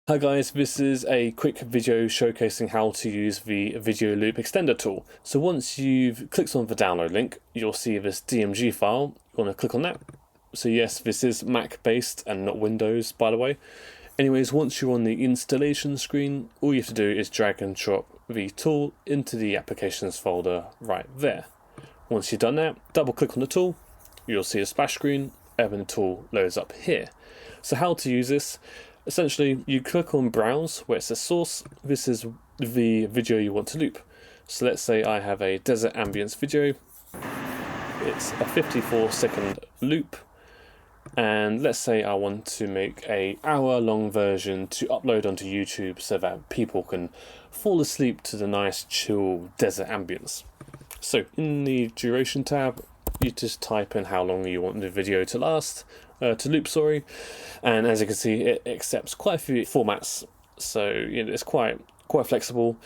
Hi guys, this is a quick video showcasing how to use the video loop extender tool. So once you've clicked on the download link, you'll see this DMG file. You want to click on that. So yes, this is Mac based and not Windows, by the way. Anyways, once you're on the installation screen, all you have to do is drag and drop the tool into the applications folder right there. Once you've done that, double click on the tool, you'll see a splash screen, and then the tool loads up here. So how to use this? Essentially, you click on browse where it says source. This is the video you want to loop. So let's say I have a desert ambience video. It's a 54-second loop. And let's say I want to make an hour-long version to upload onto YouTube so that people can fall asleep to the nice, chill desert ambience. So in the duration tab, you just type in how long you want the video to last, to loop, sorry. And as you can see, it accepts quite a few formats, so it's quite flexible.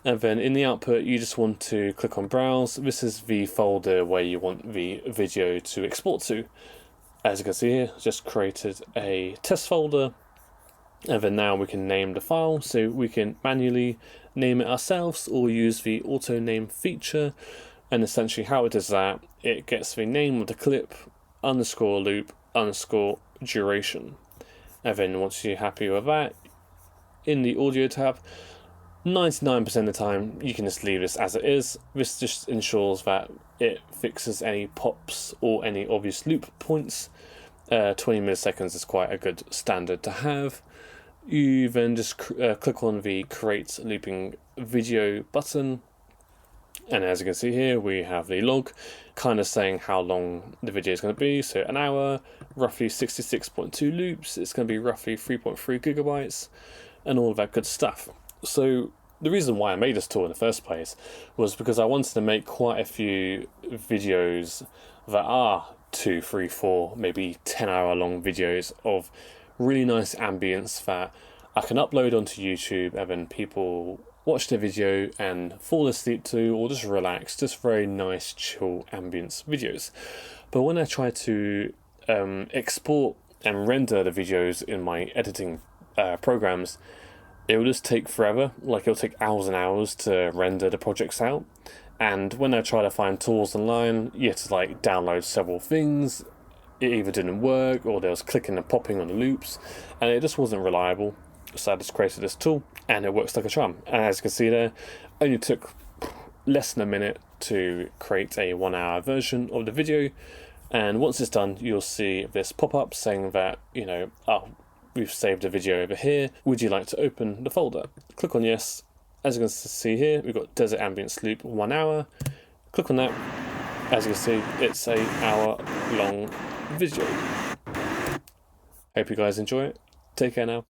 And then in the output, you just want to click on browse. This is the folder where you want the video to export to. As you can see here, just created a test folder, and then now we can name the file. So we can manually name it ourselves or use the auto name feature. And essentially how it does that, it gets the name of the clip, underscore loop, underscore duration. And then once you're happy with that, in the audio tab, 99% of the time you can just leave this as it is. This just ensures that it fixes any pops or any obvious loop points. 20 milliseconds is quite a good standard to have. You then just click on the create looping video button. And as you can see here, we have the log kind of saying how long the video is going to be. So an hour, roughly 66.2 loops. It's going to be roughly 3.3 gigabytes and all of that good stuff. So the reason why I made this tool in the first place was because I wanted to make quite a few videos that are 2, 3, 4, maybe 10-hour long videos of really nice ambience that I can upload onto YouTube, and then people watch the video and fall asleep to, or just relax, just very nice chill ambience videos. But when I try to export and render the videos in my editing programs, it will just take forever. Like, it'll take hours and hours to render the projects out. And when I try to find tools online, you have to like download several things. It either didn't work, or there was clicking and popping on the loops, and it just wasn't reliable. So I just created this tool, and it works like a charm. And as you can see there, only took less than a minute to create a 1-hour version of the video. And once it's done, you'll see this pop-up saying that, oh, we've saved a video over here. Would you like to open the folder? Click on yes. As you can see here, we've got Desert Ambience Loop 1 hour. Click on that. As you can see, it's a hour-long video. Hope you guys enjoy it. Take care now.